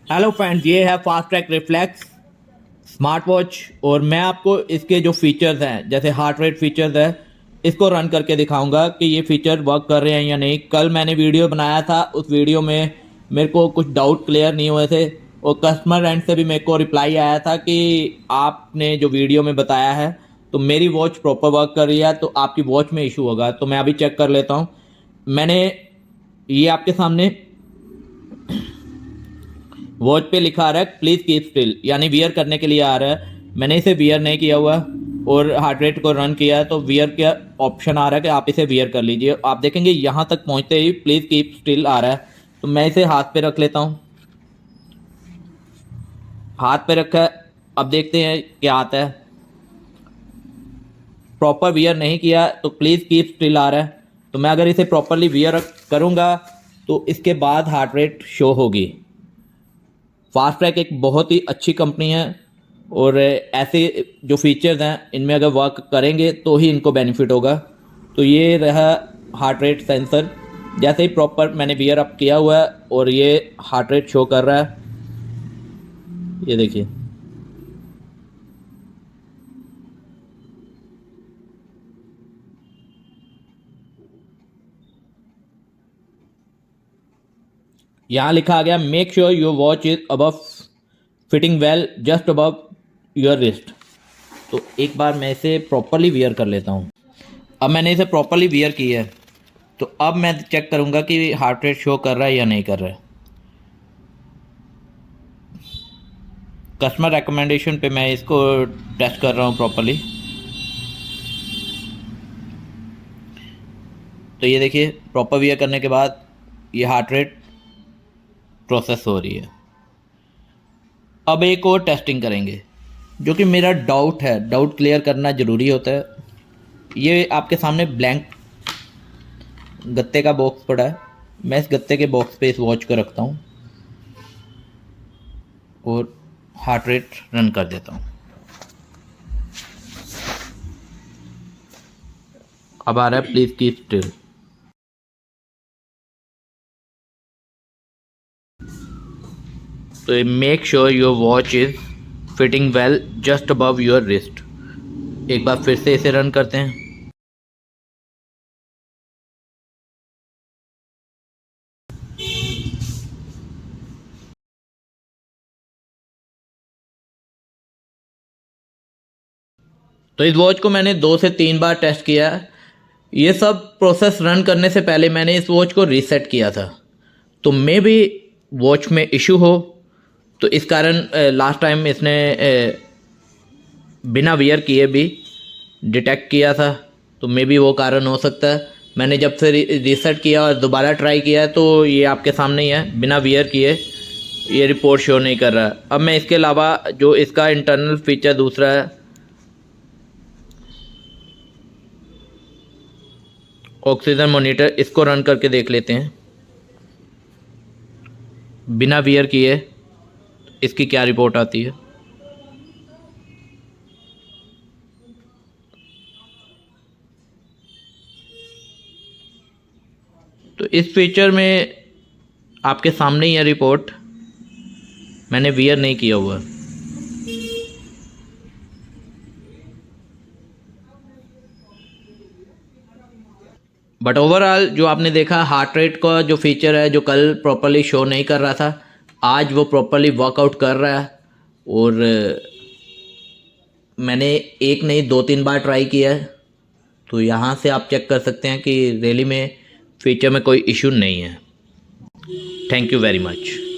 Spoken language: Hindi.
हेलो फ्रेंड्स, ये है fast track reflex smart watch और मैं आपको इसके जो फीचर्स हैं जैसे हार्ट रेट फीचर्स है इसको रन करके दिखाऊंगा कि ये फीचर वर्क कर रहे हैं या नहीं। कल मैंने वीडियो बनाया था, उस वीडियो में मेरे को कुछ डाउट क्लियर नहीं हुए थे और कस्टमर एंड से भी मेरे को रिप्लाई आया था कि आपने जो वीडियो में बताया है तो मेरी वॉच प्रॉपर वर्क कर रही है, तो आपकी वॉच में इशू होगा। तो मैं अभी चेक कर लेता हूँ। मैंने ये आपके सामने वॉच पे लिखा आ रहा है प्लीज़ कीप स्टिल, यानी वियर करने के लिए आ रहा है। मैंने इसे वियर नहीं किया हुआ और हार्ट रेट को रन किया तो वियर का ऑप्शन आ रहा है कि आप इसे वियर कर लीजिए। आप देखेंगे यहाँ तक पहुँचते ही प्लीज़ कीप स्टिल आ रहा है, तो मैं इसे हाथ पे रख लेता हूँ। हाथ पे रखा है, अब देखते हैं क्या आता है। प्रॉपर वियर नहीं किया तो प्लीज़ कीप स्टिल आ रहा है, तो मैं अगर इसे प्रॉपरली वियर करूँगा तो इसके बाद हार्ट रेट शो होगी। फास्ट ट्रैक एक बहुत ही अच्छी कंपनी है और ऐसे जो फीचर्स हैं इनमें अगर वर्क करेंगे तो ही इनको बेनिफिट होगा। तो ये रहा हार्ट रेट सेंसर, जैसे ही प्रॉपर मैंने वियर अप किया हुआ है और ये हार्ट रेट शो कर रहा है, ये देखिए। यहाँ लिखा आ गया make sure your watch is above fitting well just above your wrist. तो एक बार मैं इसे प्रॉपरली वियर कर लेता हूँ। अब मैंने इसे प्रॉपरली वियर किया है तो अब मैं चेक करूँगा कि हार्ट रेट शो कर रहा है या नहीं कर रहा है। कस्टमर रिकमेंडेशन पे मैं इसको टेस्ट कर रहा हूँ प्रॉपरली। तो ये देखिए प्रॉपर वियर करने के बाद ये हार्ट रेट प्रोसेस हो रही है। अब एक और टेस्टिंग करेंगे जो कि मेरा डाउट है, डाउट क्लियर करना ज़रूरी होता है। ये आपके सामने ब्लैंक गत्ते का बॉक्स पड़ा है, मैं इस गत्ते के बॉक्स पे इस वॉच को रखता हूँ और हार्ट रेट रन कर देता हूँ। अब आ रहा है प्लीज़ कीप स्टिल। तो make sure your watch is fitting well just above your wrist. एक बार फिर से इसे रन करते हैं। तो इस वॉच को मैंने 2 से 3 बार टेस्ट किया है। ये सब प्रोसेस रन करने से पहले मैंने इस वॉच को रीसेट किया था, तो मे भी वॉच में इशू हो, तो इस कारण लास्ट टाइम इसने बिना वियर किए भी डिटेक्ट किया था, तो मे बी वो कारण हो सकता है। मैंने जब से रीसेट किया और दोबारा ट्राई किया तो ये आपके सामने ही है, बिना वियर किए ये रिपोर्ट शो नहीं कर रहा है। अब मैं इसके अलावा जो इसका इंटरनल फीचर दूसरा है ऑक्सीजन मॉनिटर, इसको रन करके देख लेते हैं बिना वियर किए इसकी क्या रिपोर्ट आती है। तो इस फीचर में आपके सामने ही है रिपोर्ट, मैंने वियर नहीं किया हुआ। बट ओवरऑल जो आपने देखा हार्ट रेट का जो फीचर है जो कल प्रॉपरली शो नहीं कर रहा था, आज वो प्रॉपरली वर्कआउट कर रहा है। और मैंने एक नहीं 2-3 बार ट्राई किया है, तो यहाँ से आप चेक कर सकते हैं कि रियली में फीचर में कोई इशू नहीं है। Thank you very much.